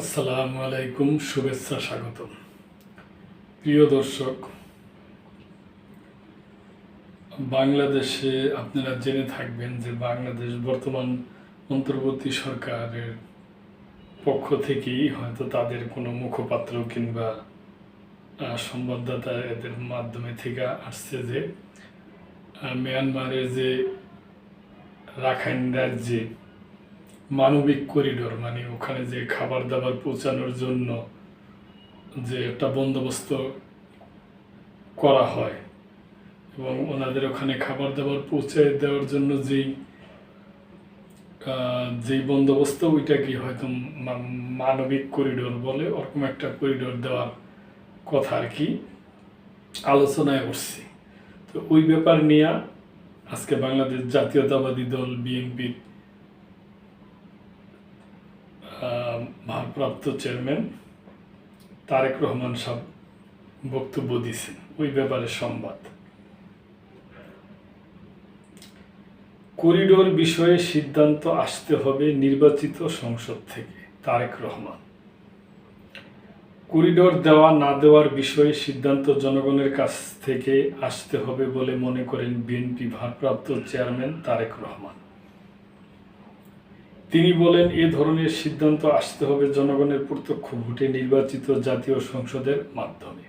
আসসালামু আলাইকুম, শুভেচ্ছা, স্বাগতম। প্রিয় দর্শক, বাংলাদেশে আপনারা জেনে থাকবেন যে বাংলাদেশ বর্তমান অন্তর্বর্তী সরকারের পক্ষ থেকেই হয়তো তাদের কোনো মুখপাত্র কিংবা সংবাদদাতা এদের মাধ্যমে থেকে আসছে যে মিয়ানমারের যে রাখাইন রাজ্যে মানবিক করিডোর, মানে ওখানে যে খাবার দাবার পৌঁছানোর জন্য যে একটা বন্দোবস্ত করা হয় এবং ওনাদের ওখানে খাবার দাবার পৌঁছে দেওয়ার জন্য যেই বন্দোবস্ত, ওইটাকে হয়তো মানবিক করিডোর বলে, ওরকম একটা করিডোর দেওয়ার কথা আর কি আলোচনায় উঠছে। তো ওই ব্যাপার নিয়ে আজকে বাংলাদেশ জাতীয়তাবাদী দল বিএনপির ভারপ্রাপ্ত চেয়ারম্যান তারেক রহমান সাহেব বক্তব্য দিয়েছেন ওই ব্যাপারে। সংবাদ: করিডোর বিষয়ে সিদ্ধান্ত আসতে হবে নির্বাচিত সংসদ থেকে। তারেক রহমান: করিডোর দেওয়া না দেওয়ার বিষয়ে সিদ্ধান্ত জনগণের কাছ থেকে আসতে হবে বলে মনে করেন বিএনপি ভারপ্রাপ্ত চেয়ারম্যান তারেক রহমান। তিনি বলেন, এ ধরনের সিদ্ধান্ত আসতে হবে জনগণের প্রত্যক্ষ ভোটে নির্বাচিত জাতীয় সংসদের মাধ্যমে।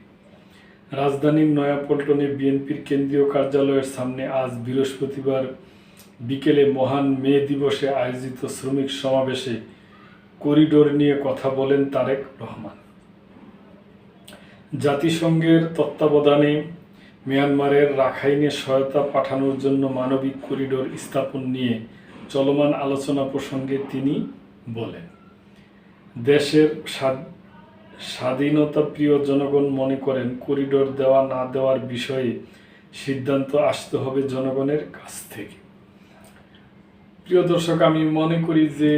রাজধানীর নয়াপল্টনে বিএনপির কেন্দ্রীয় কার্যালয়ের সামনে আজ বৃহস্পতিবার বিকেলে মহান মে দিবসে আয়োজিত শ্রমিক সমাবেশে করিডোর নিয়ে কথা বলেন তারেক রহমান। জাতিসংঘের তত্ত্বাবধানে মিয়ানমারের রাখাইনে সহায়তা পাঠানোর জন্য মানবিক করিডোর স্থাপন নিয়ে চলমান আলোচনা প্রসঙ্গে তিনি বলেন, দেশের স্বাধীনতাপ্রিয় জনগণ মনে করেন করিডোর দেওয়া না দেওয়ার বিষয়ে সিদ্ধান্ত আসতে হবে জনগণের কাছ থেকে। প্রিয় দর্শক, আমি মনে করি যে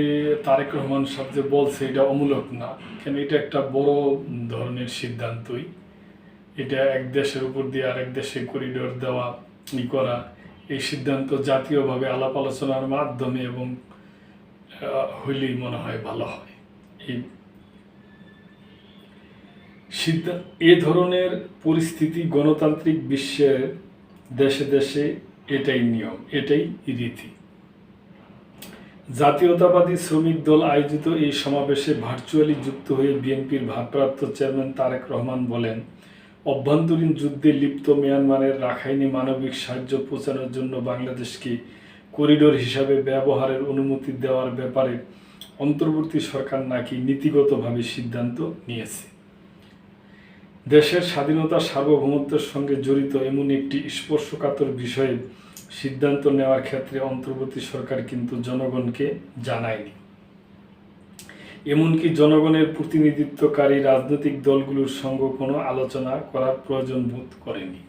তারেক রহমান সাহেব যে বলছে এটা অমূলক না, কেন এটা একটা বড় ধরনের সিদ্ধান্তই। এটা এক দেশের উপর দিয়ে আরেক দেশে করিডোর দেওয়া করা, এই সিদ্ধান্ত জাতীয়ভাবে আলাপ আলোচনার মাধ্যমে এবং হইলেই মনে হয় ভালো হয়। এ ধরনের পরিস্থিতি গণতান্ত্রিক বিশ্বের দেশে দেশে এটাই নিয়ম, এটাই রীতি। জাতীয়তাবাদী শ্রমিক দল আয়োজিত এই সমাবেশে ভার্চুয়ালি যুক্ত হয়ে বিএনপির ভারপ্রাপ্ত চেয়ারম্যান তারেক রহমান বলেন, অভ্যন্তরীণ যুদ্ধে লিপ্ত মিয়ানমারের রাখাইনে মানবিক সাহায্য পৌঁছানোর জন্য বাংলাদেশকে করিডোর হিসাবে ব্যবহারের অনুমতি দেওয়ার ব্যাপারে অন্তর্বর্তী সরকার নাকি নীতিগতভাবে সিদ্ধান্ত নিয়েছে। দেশের স্বাধীনতা সার্বভৌমত্বের সঙ্গে জড়িত এমন একটি স্পর্শকাতর বিষয়ে সিদ্ধান্ত নেওয়ার ক্ষেত্রে অন্তর্বর্তী সরকার কিন্তু জনগণকে জানায়নি, এমনকি জনগণের প্রতিনিধিত্বকারী রাজনৈতিক দলগুলোর সঙ্গে কোনো আলোচনা করার প্রয়োজন বোধ করেনি।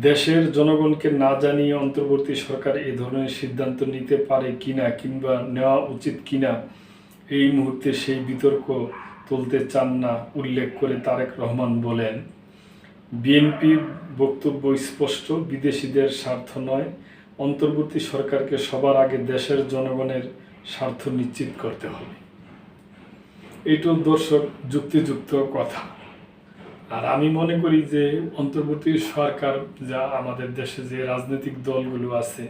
দেশের জনগণকে না জানিয়ে অন্তর্বর্তী সরকার এ ধরনের সিদ্ধান্ত নিতে পারে কিনা কিংবা নেওয়া উচিত কিনা এই মুহূর্তে সেই বিতর্ক তুলতে চান না উল্লেখ করে তারেক রহমান বলেন, বিএনপির বক্তব্য স্পষ্ট, বিদেশিদের স্বার্থ নয়, অন্তর্বর্তী সরকারকে সবার আগে দেশের জনগণের স্বার্থ নিশ্চিত করতে হবে। এইটুকু দর্শক যুক্তিযুক্ত কথা। আর আমি মনে করি যে অন্তর্বর্তী সরকার যা আমাদের দেশে যে রাজনৈতিক দলগুলো আছে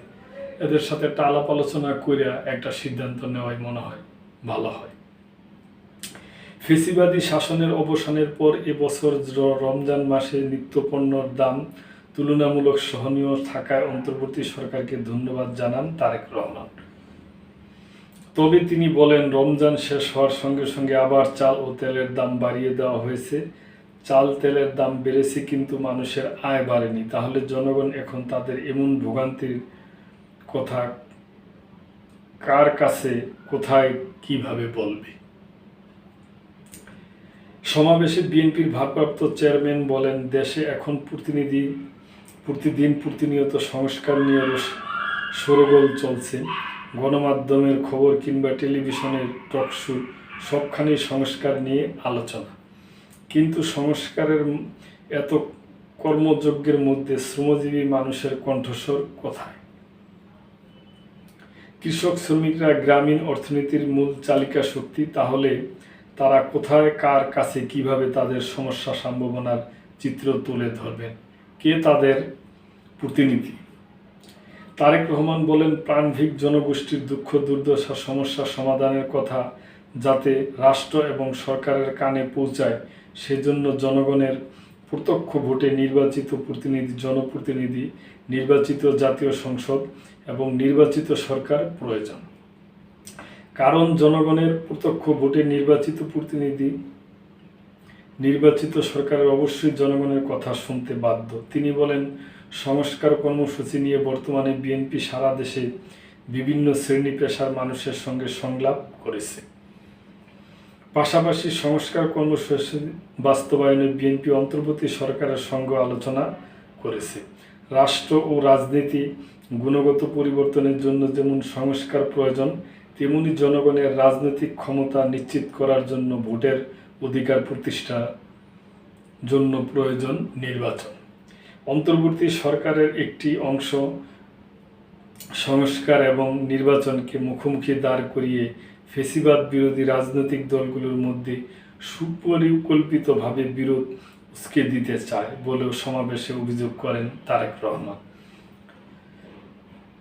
এদের সাথে একটা আলাপ আলোচনা করে একটা সিদ্ধান্ত নেওয়াই মনে হয় ভালো হয়। ফেসিবাদী শাসনের অবসানের পর এবছর রমজান মাসে নিত্যপণ্যর দাম তুলনামূলক সহনীয় থাকায় অন্তর্বর্তী সরকারকে ধন্যবাদ জানান তারেক রহমান। তবে তিনি বলেন, রমজান শেষ হওয়ার সঙ্গে সঙ্গে আবার চাল ও তেলের দাম বাড়িয়ে দেওয়া হয়েছে। চাল তেলের দাম বেড়েছে কিন্তু মানুষের আয় বাড়েনি, তাহলে জনগণ এখন তাদের এমন ভোগান্তির কথা কার কাছে, কোথায়, কিভাবে বলবে? সমাবেশে বিএনপির ভারপ্রাপ্ত চেয়ারম্যান বলেন, দেশে এখন প্রতিনিয়ত সংস্কার নিয়ে শোরগোল চলছে। গণমাধ্যমের খবর কিংবা টেলিভিশনের টকশো সবখানেই সংস্কার নিয়ে আলোচনা, কিন্তু সংস্কারের এত কর্মযজ্ঞের মধ্যে শ্রমজীবী মানুষের কণ্ঠস্বর কোথায়? কৃষক শ্রমিকরা গ্রামীণ অর্থনীতির মূল চালিকা শক্তি, তাহলে তারা কোথায়, কার কাছে, কিভাবে তাদের সমস্যা সম্ভাবনার চিত্র তুলে ধরবেন? কে তাদের প্রতিনিধি? তারেক রহমান বলেন, প্রাণভিক জনগোষ্ঠীর দুঃখ দুর্দশা সমস্যা সমাধানের কথা যাতে রাষ্ট্র এবং সরকারের কানে পৌঁছায়, সেজন্য জনগণের প্রত্যক্ষ ভোটে নির্বাচিত প্রতিনিধি, জনপ্রতিনিধি, নির্বাচিত জাতীয় সংসদ এবং নির্বাচিত সরকার প্রয়োজন। কারণ জনগণের প্রত্যক্ষ ভোটে নির্বাচিত প্রতিনিধি, নির্বাচিত সরকারের অবশ্যই জনগণের কথা শুনতে বাধ্য। তিনি বলেন, সংস্কার কর্মসূচি নিয়ে বর্তমানে বিএনপি সারা দেশে বিভিন্ন শ্রেণী পেশার মানুষের সঙ্গে সংলাপ করেছে। পাশাপাশি সংস্কার কর্মসূচি বাস্তবায়নে বিএনপি অন্তর্বর্তী সরকারের সঙ্গে আলোচনা করেছে। রাষ্ট্র ও রাজনীতি গুণগত পরিবর্তনের জন্য যেমন সংস্কার প্রয়োজন, তেমনি জনগণের রাজনৈতিক ক্ষমতা নিশ্চিত করার জন্য ভোটের অধিকার প্রতিষ্ঠার জন্য প্রয়োজন নির্বাচন। অন্তর্বর্তী সরকারের একটি অংশ সংস্কার এবং নির্বাচনকে মুখোমুখি দাঁড় করিয়ে ফ্যাসিবাদ বিরোধী রাজনৈতিক দলগুলোর মধ্যে সুপরিকল্পিতভাবে বিরোধ উস্কে দিতে চায় বলেও সমাবেশে অভিযোগ করেন তারেক রহমান।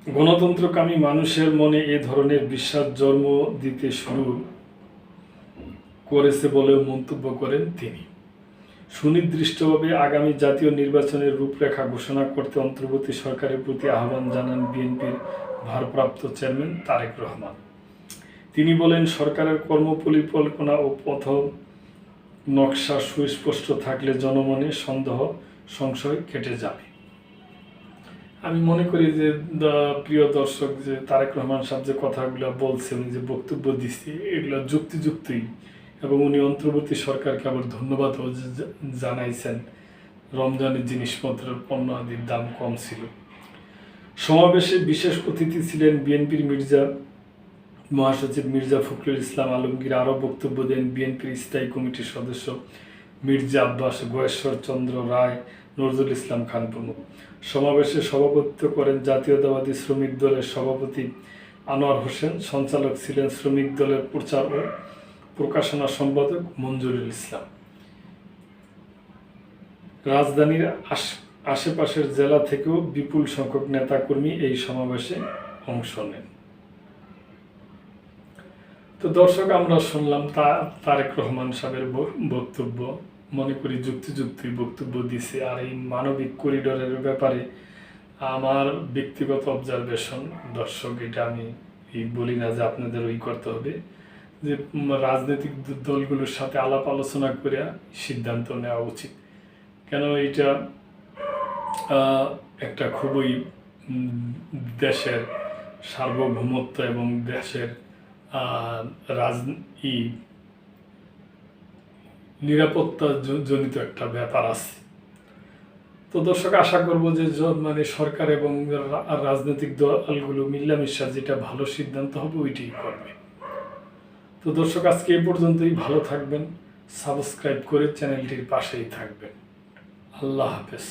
গণতন্ত্রকামী মানুষের মনে এ ধরনের বিশ্বাস জন্ম দিতে শুরু করেছে বলেও মন্তব্য করেন তিনি। সুনির্দিষ্টভাবে আগামী জাতীয় নির্বাচনের রূপরেখা ঘোষণা করতে অন্তর্বর্তী সরকারের প্রতি আহ্বান জানান বিএনপির ভারপ্রাপ্ত চেয়ারম্যান তারেক রহমান। তিনি বলেন, সরকারের কর্মপরিকল্পনা ও পথ নকশা সুস্পষ্ট থাকলে জনমনে সন্দেহ সংশয় কেটে যাবে। আমি মনে করি যে প্রিয় দর্শক, যে তারেক রহমান সাহেব যে কথাগুলো বলছেন, যে বক্তব্য দিচ্ছে, এগুলো যুক্তিযুক্তই, এবং উনি অন্তর্বর্তী সরকারকে আবার ধন্যবাদও জানাইছেন। রমজানের জিনিসপত্রের পণ্য আদির দাম কম ছিল। সমাবেশে বিশেষ অতিথি ছিলেন বিএনপির মহাসচিব মির্জা ফখরুল ইসলাম আলমগীর। আরও বক্তব্য দেন বিএনপির স্থায়ী কমিটির সদস্য মির্জা আব্বাস, গয়েশ্বর চন্দ্র রায়, নজরুল ইসলাম খান প্রমুখ। সমাবেশে সভাপতিত্ব করেন জাতীয়তাবাদী শ্রমিক দলের সভাপতি আনোয়ার হোসেন। সঞ্চালক ছিলেন শ্রমিক দলের প্রচার ও প্রকাশনা সম্পাদক মঞ্জুরুল ইসলাম। রাজধানীর আশেপাশের জেলা থেকেও বিপুল সংখ্যক নেতাকর্মী এই সমাবেশে অংশ নেন। তো দর্শক, আমরা শুনলাম তারেক রহমান সাহেবের বক্তব্য। মনে করি যুক্তিযুক্তই বক্তব্য দিছে। আর এই মানবিক করিডোরের ব্যাপারে আমার ব্যক্তিগত অবজারভেশন, দর্শক, এটা আমি বলি না যে আপনাদের ওই করতে হবে, যে রাজনৈতিক দলগুলোর সাথে আলাপ আলোচনা করে সিদ্ধান্ত নেওয়া উচিত। কেন এটা একটা খুবই দেশের সার্বভৌমত্ব এবং দেশের নিরাপত্তা জনিত একটা ব্যাপার আছে। তো দর্শক, আশা করব যে সরকার এবং রাজনৈতিক দলগুলো মিল্লামিশা যেটা ভালো সিদ্ধান্ত হবে ওইটাই করবে। তো দর্শক, আজকে এই পর্যন্তই। ভালো থাকবেন, সাবস্ক্রাইব করে চ্যানেলটির পাশেই থাকবেন। আল্লাহ হাফেজ।